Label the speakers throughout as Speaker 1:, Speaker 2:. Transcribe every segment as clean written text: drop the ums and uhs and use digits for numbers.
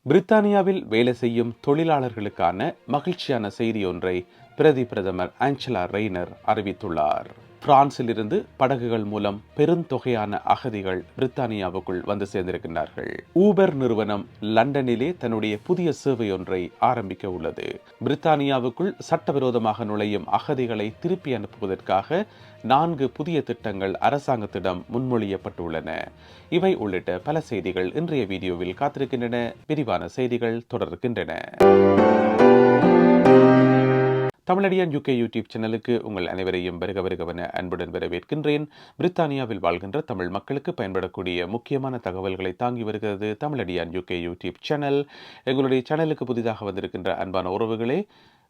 Speaker 1: பிரித்தானியாவில் வேலை செய்யும் தொழிலாளர்களுக்கான மகிழ்ச்சியான செய்தி ஒன்றை பிரதமர் ஆஞ்சலா ரெய்னர் அறிவித்துள்ளார். பிரான்சிலிருந்து படகுகள் மூலம் பெருந்தொகையான அகதிகள் பிரித்தானியாவுக்குள் வந்து சேர்ந்திருக்கிறார்கள். ஊபர் நிறுவனம் லண்டனிலே தன்னுடைய புதிய சேவை ஒன்றை ஆரம்பிக்க உள்ளது. பிரித்தானியாவுக்குள் சட்டவிரோதமாக நுழையும் அகதிகளை திருப்பி அனுப்புவதற்காக 4 புதிய திட்டங்கள் அரசாங்கத்திடம் முன்மொழியப்பட்டுள்ளன. இவை உள்ளிட்ட பல செய்திகள் இன்றைய வீடியோவில் காத்திருக்கின்றன. விரிவான செய்திகள் தொடர்கின்றன. தமிழடியான் UK யூடியூப் சேனலுக்கு உங்கள் அனைவரையும் வருகவன அன்புடன் வரவேற்கின்றேன். பிரித்தானியாவில் வாழ்கின்ற தமிழ் மக்களுக்கு பயன்படக்கூடிய முக்கியமான தகவல்களை தாங்கி வருகிறது தமிழடியான் UK யூடியூப் சேனல். எங்களுடைய சேனலுக்கு புதிதாக வந்திருக்கின்ற அன்பான உறவுகளே,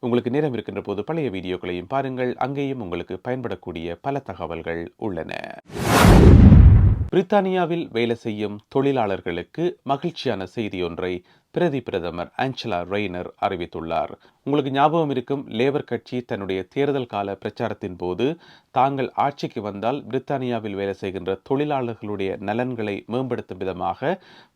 Speaker 1: உங்களுக்கு நேரம் இருக்கின்ற போது பழைய வீடியோக்களையும் பாருங்கள். அங்கேயும் உங்களுக்கு பயன்படக்கூடிய பல தகவல்கள் உள்ளன. பிரித்தானியாவில் வேலை செய்யும் தொழிலாளர்களுக்கு மகிழ்ச்சியான செய்தி ஒன்றை பிரதமர் ஆஞ்சலா ரெய்னர் அறிவித்துள்ளார். உங்களுக்கு ஞாபகம் இருக்கும், லேபர் கட்சி தன்னுடைய தேர்தல் கால பிரச்சாரத்தின் போது தாங்கள் ஆட்சிக்கு வந்தால் பிரித்தானியாவில் வேலை செய்கின்ற தொழிலாளர்களுடைய நலன்களை மேம்படுத்தும் விதமாக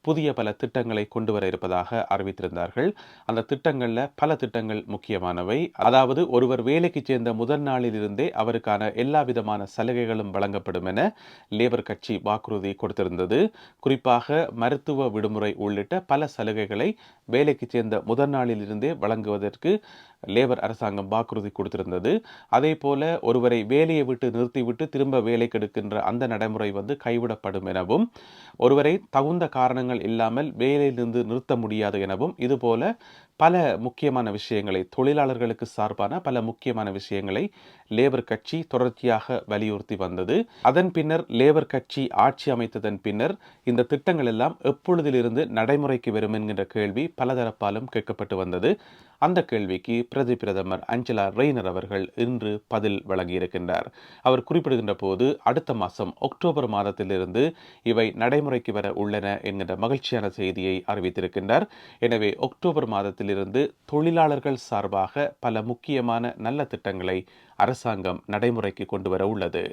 Speaker 1: புதிய பல திட்டங்களை கொண்டு வர இருப்பதாக அறிவித்திருந்தார்கள். அந்த திட்டங்களில் பல திட்டங்கள் முக்கியமானவை. அதாவது, ஒருவர் வேலைக்கு சேர்ந்த முதல் நாளில் இருந்தே அவருக்கான எல்லா விதமான சலுகைகளும் வழங்கப்படும் என லேபர் கட்சி வாக்குறுதி கொடுத்திருந்தது. குறிப்பாக மருத்துவ விடுமுறை உள்ளிட்ட பல சலுகைகளை வேலைக்கு சேர்ந்த முதல் நாளில் இருந்தே வழங்குவதற்கு லேபர் அரசாங்கம் வாக்குறுதி கொடுத்திருந்தது. அதே போல ஒருவரை வேலையை விட்டு நிறுத்திவிட்டு திரும்ப வேலைக்கு எடுக்கின்ற அந்த நடைமுறை கைவிடப்படும் எனவும், ஒருவரை தகுந்த காரணங்கள் இல்லாமல் வேலையிலிருந்து நிறுத்த முடியாது எனவும், இதுபோல பல முக்கியமான விஷயங்களை, தொழிலாளர்களுக்கு சார்பான பல முக்கியமான விஷயங்களை லேபர் கட்சி தொடர்ச்சியாக வலியுறுத்தி வந்தது. அதன் பின்னர் லேபர் கட்சி ஆட்சி அமைத்ததன் பின்னர் இந்த திட்டங்கள் எல்லாம் எப்பொழுதிலிருந்து நடைமுறைக்கு வரும் என்கின்ற கேள்வி பலதரப்பாலும் கேட்கப்பட்டு வந்தது. அந்த கேள்விக்கு பிரதமர் ஆஞ்சலா ரெய்னர் அவர்கள் இன்று பதில் வழங்கியிருக்கின்றார். அவர் குறிப்பிடுகின்ற போது, அடுத்த மாதம் அக்டோபர் மாதத்திலிருந்து இவை நடைமுறைக்கு வர உள்ளன என்கின்ற மகிழ்ச்சியான செய்தியை அறிவித்திருக்கின்றார். எனவே அக்டோபர் மாதத்திலிருந்து தொழிலாளர்கள் சார்பாக பல முக்கியமான நல்ல திட்டங்களை அரசாங்கம் நடைமுறைக்கு கொண்டு வர உள்ளது.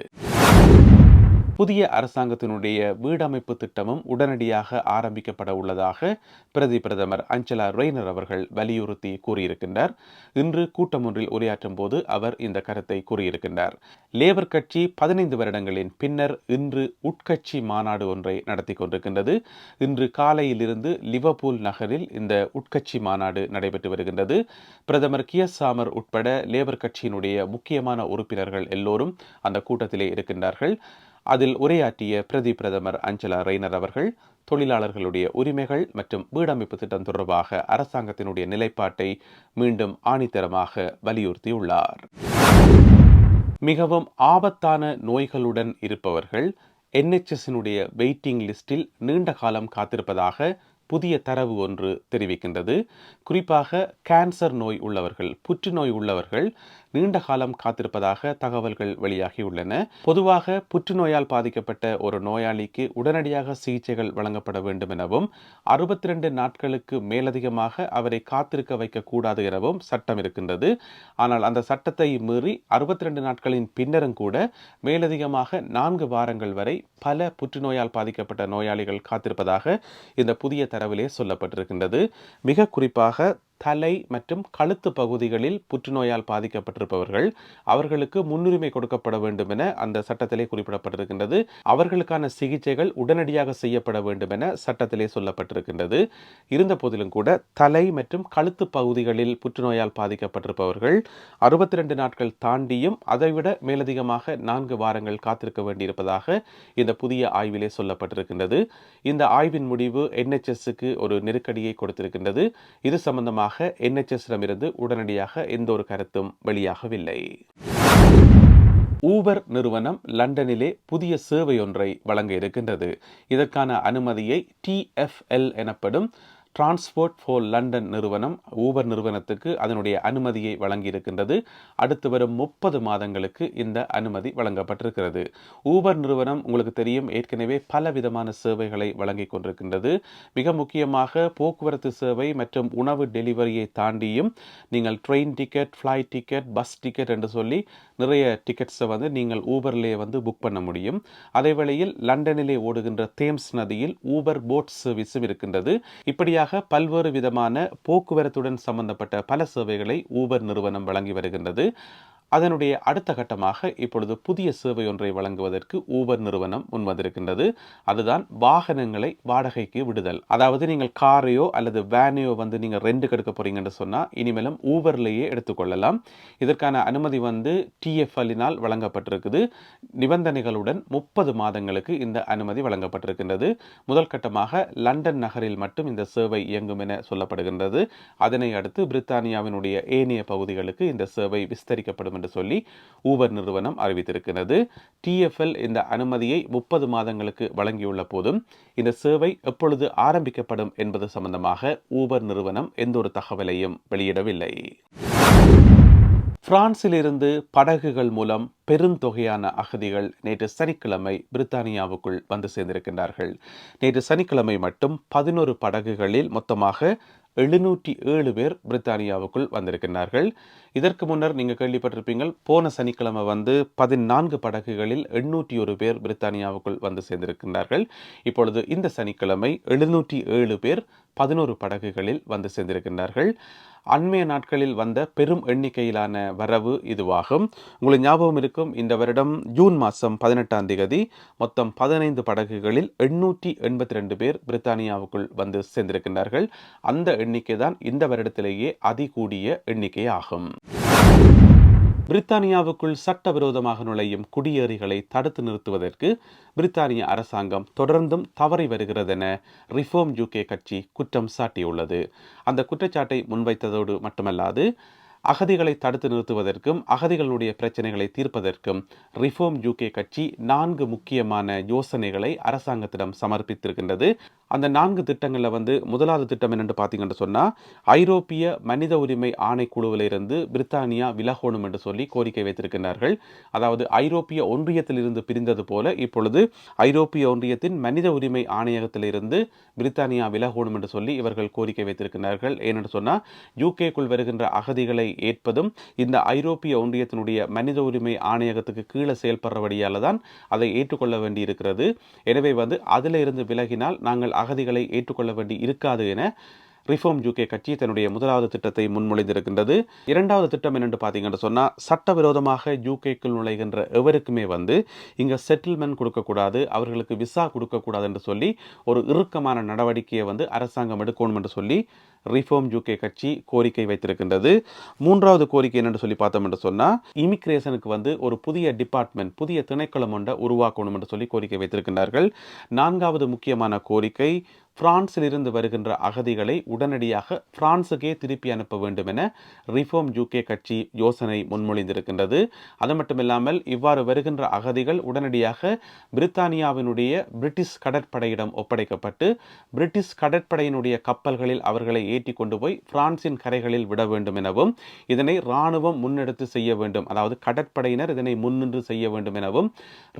Speaker 1: புதிய அரசாங்கத்தினுடைய வீடமைப்பு திட்டமும் உடனடியாக ஆரம்பிக்கப்பட உள்ளதாக பிரதமர் ஆஞ்சலா ரெய்னர் அவர்கள் வலியுறுத்தி கூறியிருக்கின்றார். இன்று கூட்டம் ஒன்றில் உரையாற்றும் போது அவர் இந்த கருத்தை கூறியிருக்கின்றார். லேபர் கட்சி 15 வருடங்களின் பின்னர் இன்று உட்கட்சி மாநாடு ஒன்றை நடத்தி கொண்டிருக்கின்றது. இன்று காலையிலிருந்து லிவர்பூல் நகரில் இந்த உட்கட்சி மாநாடு நடைபெற்று வருகின்றது. பிரதமர் கியர் ஸ்டார்மர் உட்பட லேபர் கட்சியினுடைய முக்கியமான உறுப்பினர்கள் எல்லோரும் அந்த கூட்டத்திலே இருக்கின்றார்கள். அதில் உரையாற்றிய பிரதமர் ஆஞ்சலா ரெய்னர் அவர்கள் தொழிலாளர்களுடைய உரிமைகள் மற்றும் வீடமைப்பு திட்டம் தொடர்பாக அரசாங்கத்தினுடைய நிலைப்பாட்டை மீண்டும் ஆணித்தரமாக வலியுறுத்தியுள்ளார். மிகவும் ஆபத்தான நோய்களுடன் இருப்பவர்கள் NHSனுடைய வெயிட்டிங் லிஸ்டில் நீண்ட காலம் காத்திருப்பதாக புதிய தரவு ஒன்று தெரிவிக்கின்றது. குறிப்பாக கேன்சர் நோய் உள்ளவர்கள், புற்றுநோய் உள்ளவர்கள் நீண்ட காலம் காத்திருப்பதாக தகவல்கள் வெளியாகியுள்ளன. பொதுவாக புற்றுநோயால் பாதிக்கப்பட்ட ஒரு நோயாளிக்கு உடனடியாக சிகிச்சைகள் வழங்கப்பட வேண்டும் எனவும், 62 நாட்களுக்கு மேலதிகமாக அவரை காத்திருக்க வைக்கக்கூடாது எனவும் சட்டம் இருக்கின்றது. ஆனால் அந்த சட்டத்தை மீறி 62 நாட்களின் பின்னரும் கூட மேலதிகமாக 4 வாரங்கள் வரை பல புற்றுநோயால் பாதிக்கப்பட்ட நோயாளிகள் காத்திருப்பதாக இந்த புதிய தரவிலே சொல்லப்பட்டிருக்கின்றது. மிக குறிப்பாக தலை மற்றும் கழுத்து பகுதிகளில் புற்றுநோயால் பாதிக்கப்பட்டிருப்பவர்கள், அவர்களுக்கு முன்னுரிமை கொடுக்கப்பட வேண்டும் என அந்த சட்டத்திலே குறிப்பிடப்பட்டிருக்கின்றது. அவர்களுக்கான சிகிச்சைகள் உடனடியாக செய்யப்பட வேண்டும் என சட்டத்திலே சொல்லப்பட்டிருக்கின்றது. இருந்த போதிலும் கூட தலை மற்றும் கழுத்து பகுதிகளில் புற்றுநோயால் பாதிக்கப்பட்டிருப்பவர்கள் 62 நாட்கள் தாண்டியும் அதைவிட மேலதிகமாக 4 வாரங்கள் காத்திருக்க வேண்டியிருப்பதாக இந்த புதிய ஆய்விலே சொல்லப்பட்டிருக்கின்றது. இந்த ஆய்வின் முடிவு NHSக்கு ஒரு நெருக்கடியை கொடுத்திருக்கின்றது. இது சம்பந்தமாக NHSிடமிருந்து உடனடியாக எந்த ஒரு கருத்தும் வெளியாகவில்லை. ஊபர் நிறுவனம் லண்டனிலே புதிய சேவை ஒன்றை வழங்க இருக்கின்றது. இதற்கான அனுமதியை TfL எனப்படும் டிரான்ஸ்போர்ட் ஃபார் லண்டன் நிறுவனம் ஊபர் நிறுவனத்துக்கு அதனுடைய அனுமதியை வழங்கியிருக்கின்றது. அடுத்து வரும் 30 மாதங்களுக்கு இந்த அனுமதி வழங்கப்பட்டிருக்கிறது. ஊபர் நிறுவனம் உங்களுக்கு தெரியும், ஏற்கனவே பல விதமான சேவைகளை வழங்கி கொண்டிருக்கின்றது. மிக முக்கியமாக போக்குவரத்து சேவை மற்றும் உணவு டெலிவரியை தாண்டியும் நீங்கள் train ticket, flight ticket, bus ticket என்று சொல்லி நிறைய டிக்கெட்ஸை நீங்கள் ஊபர்லேயே புக் பண்ண முடியும். அதே வேளையில் லண்டனிலே ஓடுகின்ற தேம்ஸ் நதியில் ஊபர் போட் சர்வீஸும் இருக்கின்றது. இப்படியாக இப்படியாக பல்வேறு விதமான போக்குவரத்துடன் சம்பந்தப்பட்ட பல சேவைகளை ஊபர் நிறுவனம் வழங்கி வருகின்றது. அதனுடைய அடுத்த கட்டமாக இப்பொழுது புதிய சேவை ஒன்றை வழங்குவதற்கு ஊபர் நிறுவனம் முன்வந்திருக்கின்றது. அதுதான் வாகனங்களை வாடகைக்கு விடுதல். அதாவது நீங்கள் காரையோ அல்லது வேனையோ நீங்கள் ரெண்டுக்கு எடுக்க போறீங்கன்னு சொன்னா இனிமேலும் ஊபர்லேயே எடுத்துக்கொள்ளலாம். இதற்கான அனுமதி TfL-னால் வழங்கப்பட்டிருக்குது. நிபந்தனைகளுடன் 30 மாதங்களுக்கு இந்த அனுமதி வழங்கப்பட்டிருக்கின்றது. முதல் கட்டமாக லண்டன் நகரில் மட்டும் இந்த சேவை இயங்கும் என சொல்லப்படுகின்றது. அதனை அடுத்து பிரித்தானியாவினுடைய ஏனைய பகுதிகளுக்கு இந்த சேவை விஸ்தரிக்கப்படும் என்று சொல்லி ஊபர் நிறுவனம் அறிவித்திருக்கிறது. TfL இந்த அனுமதியை 30 மாதங்களுக்கு வழங்கியுள்ள போதும் இந்த சேவை எப்பொழுது ஆரம்பிக்கப்படும் என்பது சம்பந்தமாக ஊபர் நிறுவனம் எந்த ஒரு தகவலையும் வெளியிடவில்லை. பிரான்சிலிருந்து படகுகள் மூலம் பெருந்தொகையான அகதிகள் நேற்று சனிக்கிழமை பிரித்தானியாவுக்குள் வந்து சேர்ந்திருக்கின்றார்கள். நேற்று சனிக்கிழமை மட்டும் 11 படகுகளில் மொத்தமாக 707 பேர் பிரித்தானியாவுக்குள் வந்திருக்கின்றார்கள். இதற்கு முன்னர் நீங்கள் கேள்விப்பட்டிருப்பீங்கள், போன சனிக்கிழமை 14 படகுகளில் 801 பேர் பிரித்தானியாவுக்குள் வந்து சேர்ந்திருக்கின்றார்கள். இப்பொழுது இந்த சனிக்கிழமை 707 பேர் 11 படகுகளில் வந்து சேர்ந்திருக்கின்றார்கள். அண்மைய நாட்களில் வந்த பெரும் எண்ணிக்கையிலான வரவு இதுவாகும். உங்களுக்கு ஞாபகம் இருக்கும், இந்த வருடம் ஜூன் மாதம் 18ஆம் தேதி மொத்தம் 15 படகுகளில் 882 பேர் பிரித்தானியாவுக்குள் வந்து சேர்ந்திருக்கின்றார்கள். அந்த எண்ணிக்கை தான் இந்த வருடத்திலேயே அதிகூடிய எண்ணிக்கை ஆகும். பிரித்தானியாவுக்குள் சட்டவிரோதமாக நுழையும் குடியேறிகளை தடுத்து நிறுத்துவதற்கு பிரித்தானிய அரசாங்கம் தொடர்ந்தும் தவறி வருகிறதென ரிஃபார்ம் UK கட்சி குற்றம் சாட்டியுள்ளது. அந்த குற்றச்சாட்டை முன்வைத்ததோடு மட்டுமல்லாது, அகதிகளை தடுத்து நிறுத்துவதற்கும் அகதிகளுடைய பிரச்சனைகளை தீர்ப்பதற்கும் ரிஃபார்ம் UK கட்சி 4 முக்கியமான யோசனைகளை அரசாங்கத்திடம் சமர்ப்பித்திருக்கின்றது. அந்த 4 திட்டங்களில் முதலாவது திட்டம் என்னென்று பார்த்தீங்கன்னு சொன்னால், ஐரோப்பிய மனித உரிமை ஆணைக்குழுவில் இருந்து பிரித்தானியா விலகணும் என்று சொல்லி கோரிக்கை வைத்திருக்கின்றார்கள். அதாவது ஐரோப்பிய ஒன்றியத்திலிருந்து பிரிந்தது போல இப்பொழுது ஐரோப்பிய ஒன்றியத்தின் மனித உரிமை ஆணையகத்திலிருந்து பிரித்தானியா விலகணும் என்று சொல்லி இவர்கள் கோரிக்கை வைத்திருக்கிறார்கள். ஏனென்று சொன்னால், UKக்குள் வருகின்ற அகதிகளை ஏற்பதும் இந்த ஐரோப்பிய ஒன்றியத்தினுடைய மனித உரிமை ஆணையகத்துக்கு கீழே செயல்படுறபடியால் தான் அதை ஏற்றுக்கொள்ள வேண்டி இருக்கிறது. எனவே அதில் இருந்து விலகினால் நாங்கள் அகதிகளை ஏற்றுக்கொள்ள வேண்டி இருக்காது என ரிஃபார்ம் UK கட்சி தன்னுடைய முதலாவது திட்டத்தை முன்மொழிந்திருக்கின்றது. இரண்டாவது திட்டம் என்னென்று பார்த்தீங்கன்னு சொன்னால், சட்டவிரோதமாக UKக்குள் நுழைகின்ற எவருக்குமே இங்கே செட்டில்மெண்ட் கொடுக்கக்கூடாது, அவர்களுக்கு விசா கொடுக்கக்கூடாது என்று சொல்லி ஒரு இறுக்கமான நடவடிக்கையை அரசாங்கம் எடுக்கணும் என்று சொல்லி ரிஃபார்ம் UK கட்சி கோரிக்கை வைத்திருக்கின்றது. மூன்றாவது கோரிக்கை என்னென்று சொல்லி பார்த்தோம் என்று சொன்னால், இமிகிரேஷனுக்கு ஒரு புதிய டிபார்ட்மெண்ட், புதிய திணைக்களம் ஒன்றை உருவாக்கணும் என்று சொல்லி கோரிக்கை வைத்திருக்கின்றார்கள். நான்காவது முக்கியமான கோரிக்கை, பிரான்சில் இருந்து வருகின்ற அகதிகளை உடனடியாக பிரான்சுக்கே திருப்பி அனுப்ப வேண்டும் என ரிஃபார்ம் UK கட்சி யோசனை முன்மொழிந்திருக்கின்றது. அது மட்டுமில்லாமல் இவ்வாறு வருகின்ற அகதிகள் உடனடியாக பிரித்தானியாவினுடைய பிரிட்டிஷ் கடற்படையிடம் ஒப்படைக்கப்பட்டு பிரிட்டிஷ் கடற்படையினுடைய கப்பல்களில் அவர்களை ஏற்றி கொண்டு போய் பிரான்சின் கரைகளில் விட வேண்டும் எனவும், இதனை இராணுவம் முன்னெடுத்து செய்ய வேண்டும், அதாவது கடற்படையினர் இதனை முன்னின்று செய்ய வேண்டும் எனவும்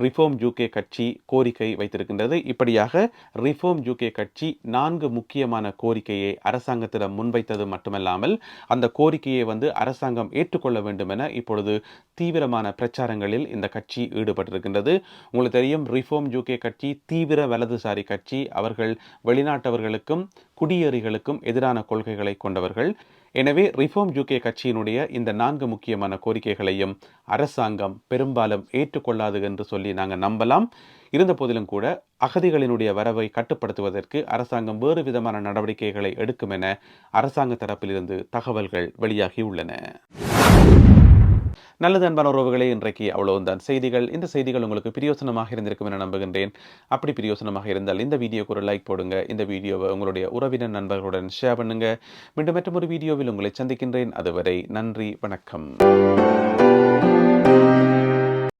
Speaker 1: ரிஃபார்ம் UK கட்சி கோரிக்கை வைத்திருக்கின்றது. இப்படியாக ரிஃபார்ம் UK கட்சி 4 முக்கியமான கோரிக்கையை அரசாங்கத்திடம் முன்வைத்தது மட்டுமல்லாமல் அந்த கோரிக்கையை அரசாங்கம் ஏற்றுக்கொள்ள வேண்டும் என இப்பொழுது தீவிரமான பிரச்சாரங்களில் இந்த கட்சி ஈடுபட்டிருக்கின்றது. உங்களுக்கு தெரியும், ரிஃபார்ம் UK கட்சி தீவிர வலதுசாரி கட்சி. அவர்கள் வெளிநாட்டவர்களுக்கும் குடியேறிகளுக்கும் எதிரான கொள்கைகளை கொண்டவர்கள். எனவே ரிஃபார்ம் UK கட்சியினுடைய இந்த 4 முக்கியமான கோரிக்கைகளையும் அரசாங்கம் பெரும்பாலும் ஏற்றுக்கொள்ளாது என்று சொல்லி நாங்கள் நம்பலாம். இருந்த போதிலும் கூட அகதிகளினுடைய வரவை கட்டுப்படுத்துவதற்கு அரசாங்கம் வேறு விதமான நடவடிக்கைகளை எடுக்கும் என அரசாங்க தரப்பிலிருந்து தகவல்கள் வெளியாகியுள்ளன. நல்லது அன்பான உறவுகளே, இன்றைக்கு அவ்வளவுதான் செய்திகள். இந்த செய்திகள் உங்களுக்கு பிரயோசனமாக இருந்திருக்கும் என நம்புகின்றேன். அப்படி பிரயோசனமாக இருந்தால் இந்த வீடியோக்கு ஒரு லைக் போடுங்க. இந்த வீடியோவை உங்களுடைய உறவினர் நண்பர்களுடன் ஷேர் பண்ணுங்க. மீண்டும் மற்றொரு வீடியோவில் உங்களை சந்திக்கின்றேன். அதுவரை நன்றி, வணக்கம்.